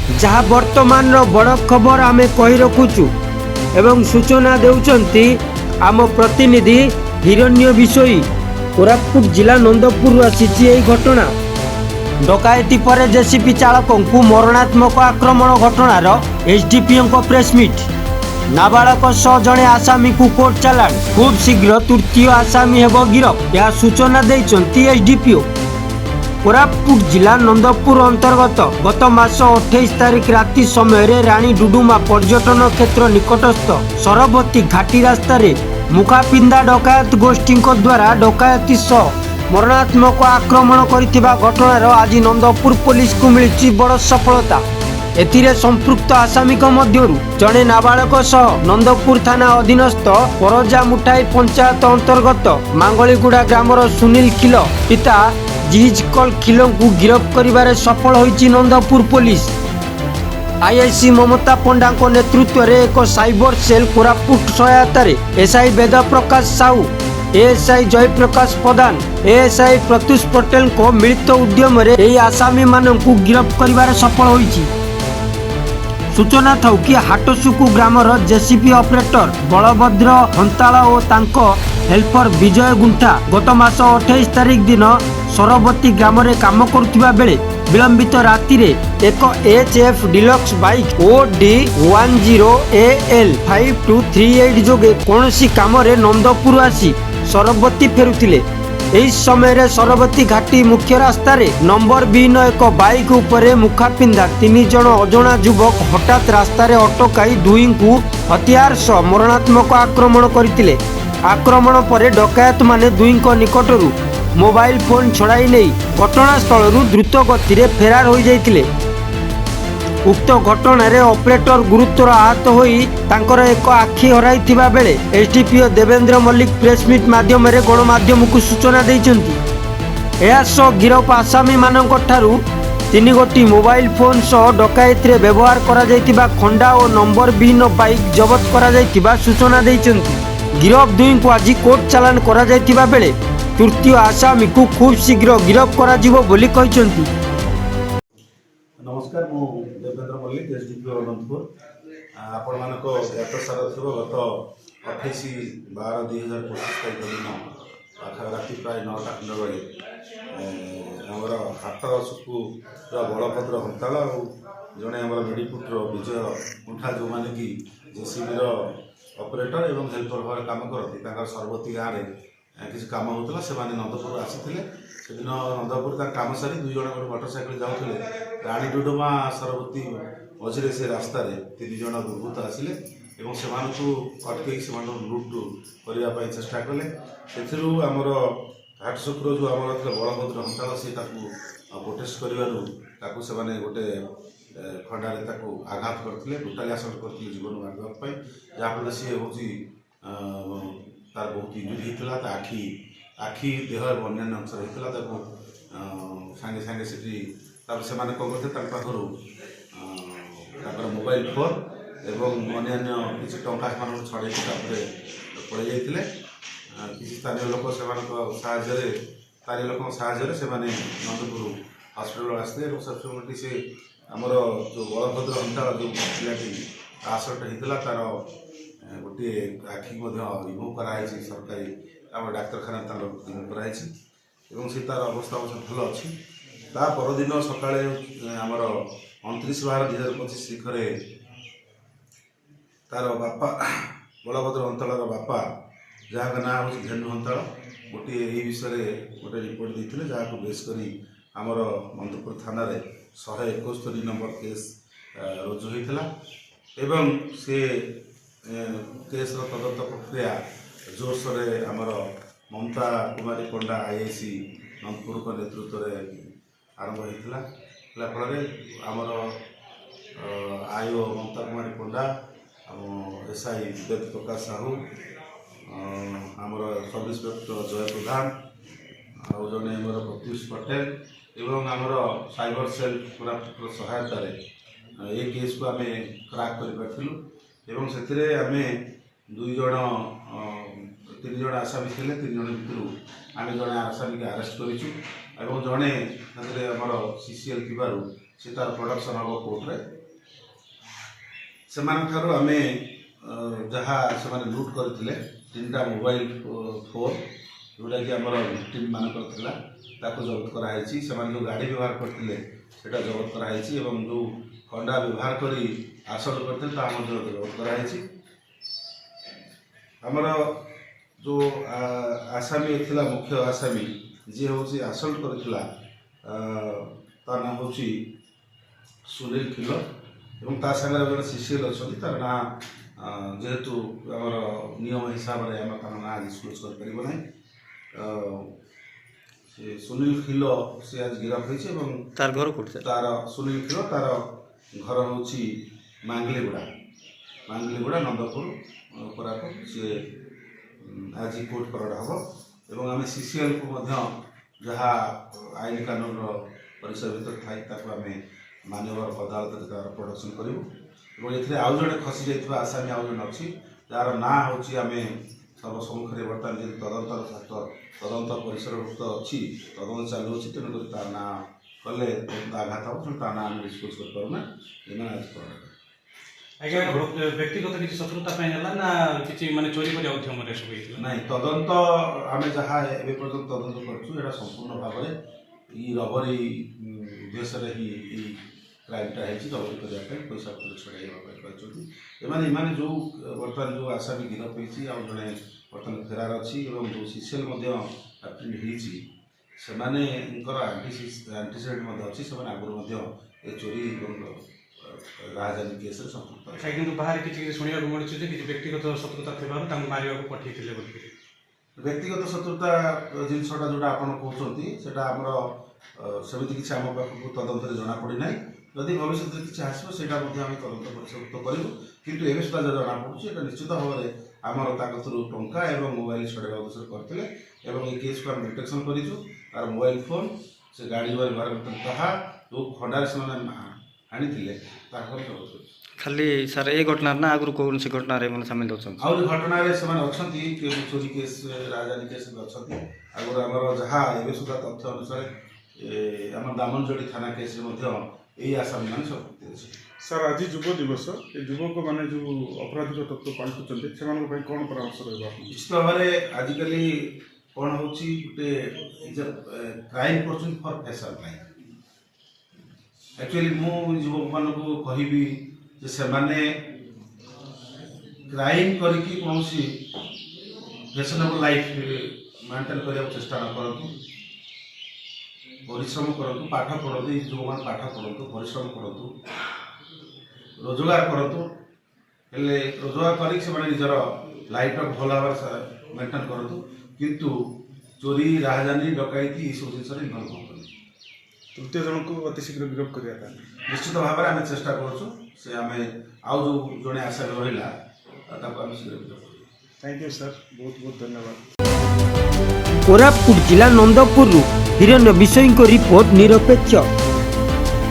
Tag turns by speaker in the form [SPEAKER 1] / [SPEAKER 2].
[SPEAKER 1] जहाँ वर्तमान बड़ खबर आम कही रखुचु एवं सूचना देउचंती आम प्रतिनिधि हिरण्य विषयी कोरापुट जिला नंदपुर आसी घटना डकायती पर जेसीपी चालकों को मरणात्मक आक्रमण घटनार एसडीपीओ प्रेसमिट नाबालक सह जड़े आसामी को कोर्ट चालाण खूब शीघ्र तृतीय आसामी हेब गिरफ यह सूचना देइचंती एसडीपीओ कोरापुट जिला नंदपुर अंतर्गत गत मास 28 तारिख राति समय रानी डुडुमा पर्यटन क्षेत्र निकटस्थ सरबती घाटी रास्तार मुखापिंदा डकायत गोष्ठी द्वारा डकायती सह मरणात्मक आक्रमण करथिबा घटनार आज नंदपुर पुलिस को मिली बड़ सफलता। एथिरे संपृक्त आसामी मध्यरु जड़े नाबालक सह नंदपुर थाना अधीनस्थ परजा मुठाई पंचायत अंतर्गत मांगलीगुड़ा ग्रामर सुनील खिल पिता जिहिजकल खिल को गिरफ्त करिबारे सफल होइछि नंदपुर पुलिस। आईआईसी ममता पंडा नेतृत्व में एक cyber cell Koraput सहायतार SI Ved Prakash Sahu ASI Jayaprakash प्रधान एएसआई प्रत्युष पटेल को मिलित उद्यम आसामी मानक गिरफ्त करिबारे सफल होइछि। सूचना था कि हाटसुकु ग्रामर जेसीपी ऑपरेटर बलभद्र हंताल और तांको हेल्पर विजय गुंठा गत मास 28 तारिख दिन सरबती ग्राम रे काम करुवा बेले विलंबित राति रे एक एचएफ डिलक्स बाइक OD10AL 5238 जोगे कौनसी काम रे नंदपुर आसी सरबती फेरुथिले। एही समय रे सरबती घाटी मुख्य रास्ता रे नंबर विहीन एक बाइक उपरे मुखापिंदा 3 जन अजणा युवक हठात रास्ता रे अटकाई दुई को हथियार सह मरणात्मक आक्रमण करथिले। आक्रमण पर डकायत माने दुई निकटरू मोबाइल फोन छड़ाई नहीं घटनास्थल द्रुत गति रे फेरार हो जाइतिले। उक्त घटना रे ऑपरेटर गुरुतर आहत होई तांकर एक आखि हराइथिबा बेले एसडीपीओ देवेंद्र मल्लिक प्रेसमिट माध्यम रे गणमाध्यम को सूचना दैचंती। एहा सह गिरफ आसामी मानक ठारू 3 गोटी मोबाइल फोन सह डकायत रे व्यवहार करा जाइतिबा खंडा और नंबर विहीन बाइक जबत करा जाइतिबा सूचना दैचंती। गिरफ दुई को आज कोर्ट चालान करा जाइतिबा बेले तृतीय आसामी को खूब शीघ्र गिरफ करा जिवो बोली कहिसंती।
[SPEAKER 2] नमस्कार मु देवेंद्र मल्लिक एसडीपीओ अनंतपुर आपण मानक ज्ञात सार थ्रो गत 28/12/2025 तारीख दिन राति प्राय 9टा खंड बेले आमर हाटसुकु बलभद्र हंताल और जड़े आम मेडिपुटर विजय गुंठा जो मैंने कि जेसीबी ऑपरेटर एवं हेल्पर भाव काम करती सरबती गाँव में किसी काम होता से नंदपुर आसी से दिन नंदपुर काम सारी 2 जन मोटरसाइकिल जाऊे रानी डुडुमा सरबती मझे से रास्तार 3 जन दुर्बृत्त आसिले से अटकई से लुट करने चेष्टा कले से आमर हाटसुक्र जो आम बलभद्र हंताल से प्रोटेस्ट कर गोटे खंडारे आघात करते ब्रुटाली आसल्ट करते जीवन मारवाई जहाँफल सी हूँ तार बहुत इंजुरी होता आखि आखि देह अन्य अंश होता सागे सागे से कौन करते मोबाइल फोन एवं अन्य किसी टंका से छड़े पड़े जाते किसी स्थानीय लोक से स्थानीय लोक से नंदपुर हस्पिटाल आसते सब्सिक्वेंटली से आमर जो बलभद्र हंताल जो पिलाटी आसल्ट होता तार गोटे आखि रिमूव कराई सरकारी आम डाक्तखाना रिमूव कराई से तार अवस्था भल अच्छी ता परदिन सकाଳେ आमर 29/12/2025 तारिखरे तार बापा बलभद्र हंताल बापा जहाँ ना हूँ धेनु हंताल गोटे यही विषय गोटे रिपोर्ट देते जहाँ बेस करी आमर नंदपुर थाना 171 नंबर केस रुजु होता एवं से केस तदंत प्रक्रिया जोरसोर आमर ममता कुमारी पंडा आईआईसी नंदपुर को नेतृत्व में आरंभ होता फल आमर आईओ ममता कुमारी पंडा एसआई वेद प्रकाश साहू आमर सब इंस्पेक्टर जय प्रधान आउ जड़े आमर प्रत्युष पटेल एवं आमर साइबर सेल कोरापुट सहायतार ये केस को आम क्राक करूँ से आम 2 जन 3 जन आसामी थे 3 जन भितर आम जड़े आसामी के आरेस्ट करूँ जड़े आमर सीसीएल से तार प्रोडक्शन हम कोर्टे से आम जहाँ से लुट करते 3टा मोबाइल फोन जोटा कि आम विक्टिम मानक जबत कराई से जो गाड़ी व्यवहार करते जबत कराई जो खंडा व्यवहार कर आसल करते जबत कराई आमर जो आसामी थिला मुख्य आसामी जी हूँ आसल्ट करथिला तार नाम हूँ सुनील खिल और ता सागर जो सीसीएल अच्छा तार ना जेहेतु आमर नियम हिसाब से आम तार ना डिस्क्लोज कर सुनील खिल से आज गिरफ होती
[SPEAKER 1] तार घर कोठी
[SPEAKER 2] तार सुनील खिल तार घर हूँ मांगलीगुड़ा नंदपुर कोरापुट सी आज कोर्ट करड़ा हम और आम सीसीएल को जहाँ आईन कानून परिसर भर थाई आम मानवर अदालत तार प्रोडक्शन करूँ ये आउ जड़े खसी जाइए आसामी आउ जन अच्छी जार ना हूँ आम सर्वसम्मुखें बर्तमान जी तदंत परिसरभुक्त अच्छी तदंत चालू तेणुक तार ना कले आघात हम तार ना आम डिस्पोज करें ये आज कर
[SPEAKER 3] आज्ञा व्यक्तिगत किसी शत्रुता ना किसी माने चोरी कर
[SPEAKER 2] नहीं तदंत आम जहाँ ए पर्यटन तदंत करा संपूर्ण भाव में रबरी उद्देश्य ही क्राइमटा है रबरी करने पैसा पत्र छड़ाई एमाने जो बर्तमान जो आसामी गिरफ होती आउ जड़े बर्तमान फेरार अच्छी जो सीसीएल एप्रिंट होकर आंटीसीडेंट अच्छी से आगुरी ए चोरी राजधानी केस संपुक्त
[SPEAKER 3] किंतु बाहर किसी शुणा मिलूँ कि व्यक्तिगत शत्रुता थी मारे पठे
[SPEAKER 2] व्यक्तिगत शत्रुता जिनसा जोटा आप कहते से सेमती किसी आम पाखक तदंत जना पड़ना जदि भविष्य किसी आसो से तदंत परिसरभुक्त करूँ कितु ए सुधा जो जना पड़ी निश्चित भाव में आमर टंका और मोबाइल छड़ाई उद्देश्य करते ये केस को आम डिटेक्शन करूँ तार मोबाइल फोन से गाड़ी जो व्यवहार करते जो खंडार से आनी
[SPEAKER 1] खाली सर ये घटना ना आगु कौन सी घटना रे सामिल होछन
[SPEAKER 2] आउरी घटना रे समान अछंती के चोरी केस राजधानी केस में अछंती आगु हमर जहा एबे सुधा तथ्य अनुसार हमर दामनजोड़ी थाना केस रे मध्ये एई आसामी मान सब अछि
[SPEAKER 4] सर आज युव दिवस ये युवक माने जो अपराधिक तत्व पाल्टुचंती सेमान को कोन परामर्श रहबा
[SPEAKER 2] निश्चित भाव में आजिकली कोन होची गुटे crime person for fashion life actually मु युवक मान को कहबी जे से माने क्राइम करके कौन फैशनेबल लाइफ मेंटेन करने चेष्टा न करूँ परिश्रम करूँ पाठ पढ़ु जो मैंने पाठ पढ़ु परिश्रम करूँ रोजगार करूँ हेले रोजगार कर निजर लाइफ भल भाव मेंटेन करूँ किंतु चोरी राजधानी डकैती ये सब जिन इनवल्व हो
[SPEAKER 4] तृतीय जन को अति शीघ्र गिरफ्त करने
[SPEAKER 2] निश्चित भाव में आम चेष्टा करूँ से आम आउ जो जड़े आशा रहा शीघ्र गिरफ्त
[SPEAKER 4] थैंक यू सर बहुत बहुत धन्यवाद
[SPEAKER 1] कोरापुट जिला नंदपुर हिरण्य विषय रिपोर्ट निरपेक्ष।